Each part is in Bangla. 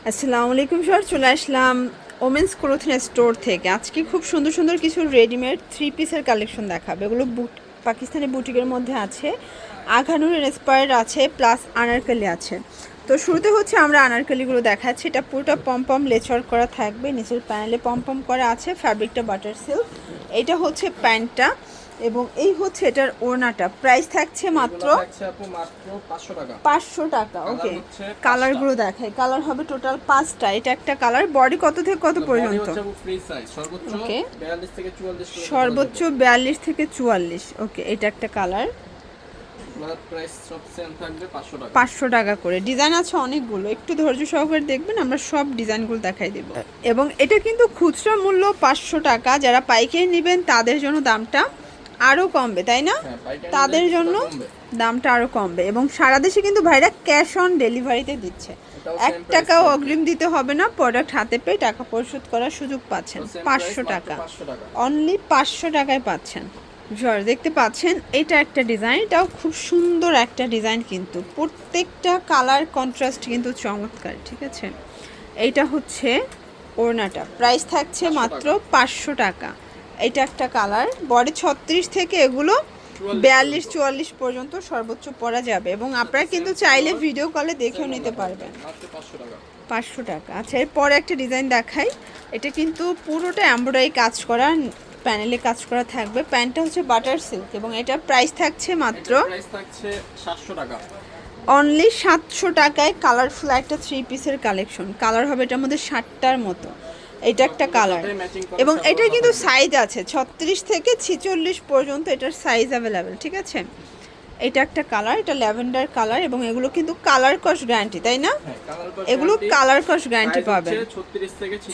আসসালামু আলাইকুম স্যার, চলে আসলাম ওমেন্স ক্লোথিং স্টোর থেকে। আজকে খুব সুন্দর সুন্দর কিছু রেডিমেড থ্রি পিসের কালেকশন দেখাবে। এগুলো পাকিস্তানি বুটিকের মধ্যে আছে, আঘানুর ইন্সপায়ার্ড আছে, প্লাস আনারকলি আছে। তো শুরুতে হচ্ছে আমরা আনারকলিগুলো দেখাচ্ছি। এটা পুরোটা পম লেচার করা থাকবে, নিচের প্যানেলে পম করা আছে, ফ্যাব্রিকটা বাটার সিল্ক। এটা হচ্ছে প্যান্টটা এবং এই হচ্ছে এটার ওড়নাটা। প্রাইস থাকছে মাত্র 500 টাকা। ওকে, কালারগুলো দেখাই। কালার হবে টোটাল 5টা। এটা একটা কালার। বডি কত থেকে কত পর্যন্ত? ওকে, সর্বোচ্চ 42 থেকে 44। ওকে, এটা একটা কালার। 500 টাকা করে। ডিজাইন আছে অনেকগুলো, একটু ধৈর্য সহকারে দেখবেন, আমরা সব ডিজাইনগুলো দেখাই দেব। এবং এটা কিন্তু খুচরা মূল্য 500 টাকা। যারা পাইকারি নেবেন তাদের জন্য দামটা আরও কমবে, তাই না? তাদের জন্য দামটা আরও কমবে। এবং সারা দেশে কিন্তু ভাইরা ক্যাশ অন ডেলিভারিতে দিচ্ছে। 1 টাকাও অগ্রিম দিতে হবে না। প্রোডাক্ট হাতে পেয়ে টাকা পরিশোধ করার সুযোগ পাচ্ছেন। 500 টাকা, অনলি 500 টাকায় পাচ্ছেন। জর দেখতে পাচ্ছেন, এটা একটা ডিজাইন। এটাও খুব সুন্দর একটা ডিজাইন, কিন্তু প্রত্যেকটা কালার কন্ট্রাস্ট কিন্তু চমৎকার। ঠিক আছে, এইটা হচ্ছে ওড়নাটা। প্রাইস থাকছে মাত্র 500 টাকা। এটা একটা কালার। বডি 36 থেকে এগুলো 42-44 পর্যন্ত সর্বোচ্চ পরা যাবে। এবং আপনারা কিন্তু চাইলে ভিডিও কলে দেখেও নিতে পারবেন। 500 টাকা। আচ্ছা, এরপরে একটা ডিজাইন দেখাই। এটা কিন্তু পুরোটা এমব্রয়ডারি কাজ করা, প্যানেলে কাজ করা থাকবে। প্যান্টটা হচ্ছে বাটার সিল্ক এবং এটা প্রাইস থাকছে মাত্র 700 টাকা। অনলি 700 টাকায় কালারফুল একটা থ্রি পিসের কালেকশন। কালার হবে এটার মধ্যে 60টার মতো। এটা একটা কালার এবং এটা কিন্তু সাইজ আছে 36 থেকে 46 পর্যন্ত এটার সাইজ অ্যাভেলেবেল। ঠিক আছে, এটা একটা কালার। এটা ল্যাভেন্ডার কালার এবং এগুলো কিন্তু কালার কস গ্যারান্টি, তাই না? এগুলো কালার কস গ্যারান্টি পাবেন।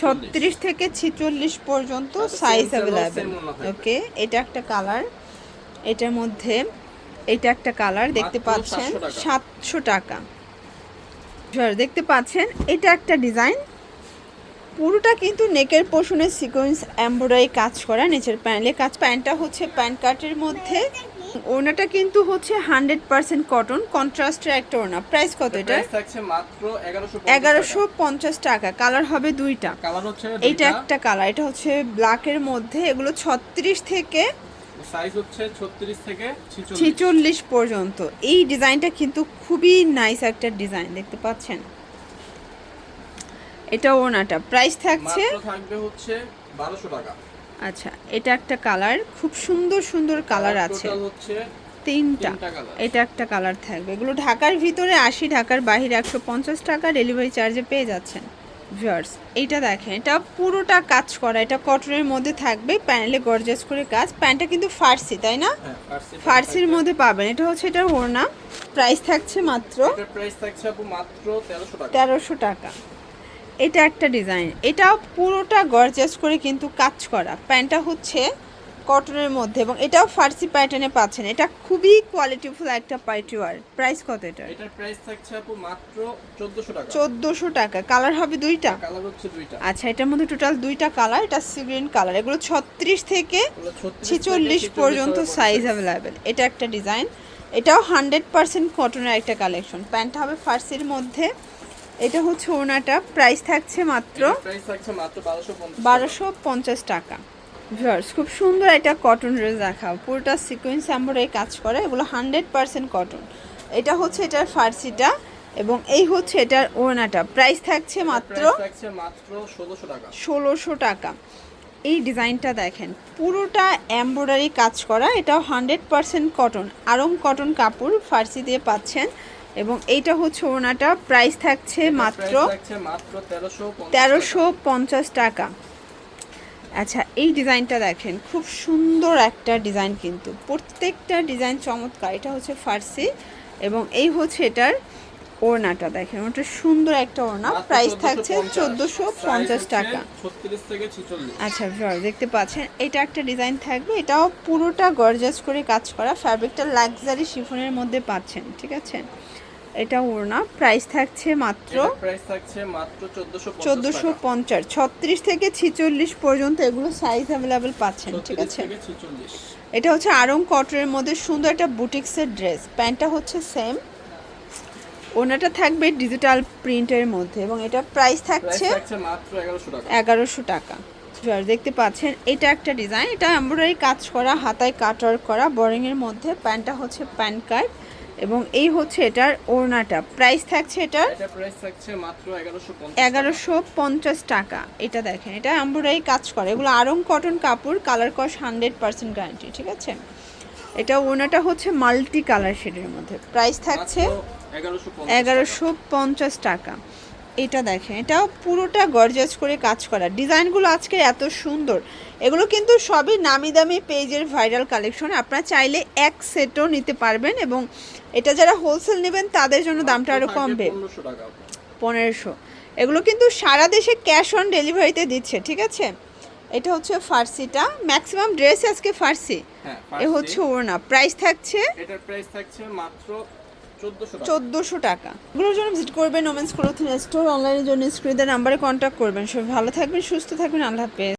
36 থেকে 46 পর্যন্ত সাইজ অ্যাভেলেবেল। ওকে, এটা একটা কালার। এটার মধ্যে এটা একটা কালার দেখতে পাচ্ছেন, 700 টাকা। দেখতে পাচ্ছেন, এটা একটা ডিজাইন। পুরোটা কিন্তু নেকের পোর্শনে সিকোয়েন্স এমব্রয়ডারি কাজ করা, নিচের প্যানেলে কাজ। প্যান্টটা হচ্ছে প্যান্ট কাটের মধ্যে। ওড়নাটা কিন্তু হচ্ছে 100% কটন, কন্ট্রাস্টের একটা ওড়না। প্রাইস কত এটা? মাত্র 1150 টাকা। কালার হবে দুইটা। এইটা একটা কালার। এটা হচ্ছে ব্ল্যাকের মধ্যে। এগুলো 36 থেকে সাইজ হচ্ছে 36 থেকে 46 পর্যন্ত। এই ডিজাইনটা কিন্তু খুবই নাইস একটা ডিজাইন, দেখতে পাচ্ছেন। এটা ওড়নাটা। প্রাইস থাকছে হচ্ছে 1200 টাকা। আচ্ছা, এটা একটা কালার। খুব সুন্দর সুন্দর কালার আছে, তিনটা। এটা একটা কালার থাকবে। এগুলো ঢাকার ভিতরে 80, ঢাকার বাইরে 150 টাকা ডেলিভারি চার্জে পেয়ে যাচ্ছেন। ভিউয়ার্স, এইটা দেখেন, এটা পুরোটা কাজ করা। এটা কটনের মধ্যে থাকবে, প্যানেলে গর্জাস করে কাজ। প্যান্টটা কিন্তু ফার্সি, তাই না? ফার্সির মধ্যে পাবেন। এটা হচ্ছে এটার ওড়না। প্রাইস থাকছে মাত্র 1300 টাকা। এটা একটা ডিজাইন। এটা পুরোটা গর্জাস করে কিন্তু কাজ করা। প্যান্টটা হচ্ছে কটনের মধ্যে এবং এটাও ফার্সি প্যাটার্নে পাচ্ছেন। এটা খুবই কোয়ালিটিফুল একটা পার্টি ওয়্যার। প্রাইস কত এটা? এটার প্রাইস থাকছে আপু মাত্র 1400 টাকা। 1400 টাকা। কালার হবে দুইটা। কালার হচ্ছে দুইটা। আচ্ছা, এটার মধ্যে টোটাল দুইটা কালার। এটা সি গ্রিন কালার। এগুলো 36 থেকে 46 পর্যন্ত সাইজ অ্যাভেলেবেল। এটা একটা ডিজাইন। এটাও 100% কটনের একটা কালেকশন। প্যান্টটা হবে ফার্সির মধ্যে। এটা হচ্ছে ওড়নাটা। প্রাইস থাকছে মাত্র 1250 টাকা। ভিউয়ার্স, খুব সুন্দর একটা কটন ড্রেস দেখাও। পুরোটা সিকোয়েন্স এমব্রয়ডারি কাজ করে। এগুলো 100% কটন। এটা হচ্ছে এটার ফার্সিটা এবং এই হচ্ছে এটার ওড়নাটা। প্রাইস থাকছে মাত্র 1600 টাকা। এই ডিজাইনটা দেখেন, পুরোটা এমব্রয়ডারি কাজ করা। এটাও 100% কটন, আরং কটন কাপড় ফার্সি দিয়ে পাচ্ছেন। এবং এইটা হচ্ছে ওড়নাটা। প্রাইস থাকছে মাত্র 1350 টাকা। আচ্ছা, এই ডিজাইনটা দেখেন, খুব সুন্দর একটা ডিজাইন, কিন্তু প্রত্যেকটা ডিজাইন চমৎকার। এটা হচ্ছে ফার্সি এবং এই হচ্ছে এটার ওড়নাটা। দেখেন, ওটা সুন্দর একটা ওড়না। প্রাইস থাকছে 1450 টাকা। আচ্ছা ভিউয়ার, দেখতে পাচ্ছেন, এটা একটা ডিজাইন থাকবে। এটাও পুরোটা গর্জাস করে কাজ করা। ফ্যাব্রিকটা লাক্সারি শিফনের মধ্যে পাচ্ছেন। ঠিক আছে, এটা ওড়না। প্রাইস থাকছে মাত্র 1450। 36 থেকে 46 পর্যন্ত এগুলো সাইজ অ্যাভেলেবেল পাচ্ছেন। ঠিক আছে, এটা হচ্ছে আরং কটনের মধ্যে সুন্দর একটা বুটিক্সের ড্রেস। প্যান্টটা হচ্ছে সেম। ওনাটা থাকবে ডিজিটাল প্রিন্টের মধ্যে এবং এটা প্রাইস প্রাইস থাকছে থাকছে মাত্র 1100 টাকা। 1100 টাকা। দেখতে পাচ্ছেন এটা একটা ডিজাইন, এটা এমব্রয়ডারি কাজ করা, হাতায় কাটওয়ার্ক করা, বোরিংয়ের মধ্যে। প্যান্টটা হচ্ছে প্যান্ট কাট এবং এই হচ্ছে এটার ওড়নাটা। প্রাইস থাকছে এটার এটা প্রাইস থাকছে মাত্র 1150 1150 টাকা। এটা দেখেন, এটা এমব্রয়ডারি কাজ করে, এগুলো আরং কটন কাপড়, কালার কস 100% গ্যারান্টি, ঠিক আছে। এটা ওড়নাটা হচ্ছে মাল্টি কালার শেডের মধ্যে। প্রাইস থাকছে 1150 টাকা। এটা দেখেন, এটাও পুরোটা গর্জাস করে কাজ করা। ডিজাইনগুলো আজকে এত সুন্দর, এগুলো কিন্তু সবই নামি দামি পেজের ভাইরাল কালেকশন। আপনারা চাইলে এক সেটও নিতে পারবেন এবং এটা যারা হোলসেল নেবেন তাদের জন্য দামটা আরও কমবে। 1500 টাকা। 1500। এগুলো কিন্তু সারা দেশে ক্যাশ অন ডেলিভারিতে দিচ্ছে, ঠিক আছে। এটা হচ্ছে ফার্সিটা, ম্যাক্সিমাম ড্রেস আজকে ফার্সি। হ্যাঁ, এ হচ্ছে ওড়না। প্রাইস থাকছে এটার প্রাইস থাকছে মাত্র 1400 টাকা। 1400 টাকা। এগুলোর জন্য ভিজিট করবেন ওমেন্স ক্লথিং স্টোর, অনলাইনের জন্য স্ক্রিনের নাম্বারে কন্ট্যাক্ট করবেন। সবাই ভালো থাকবেন, সুস্থ থাকবেন, আল্লাহ হাফেজ।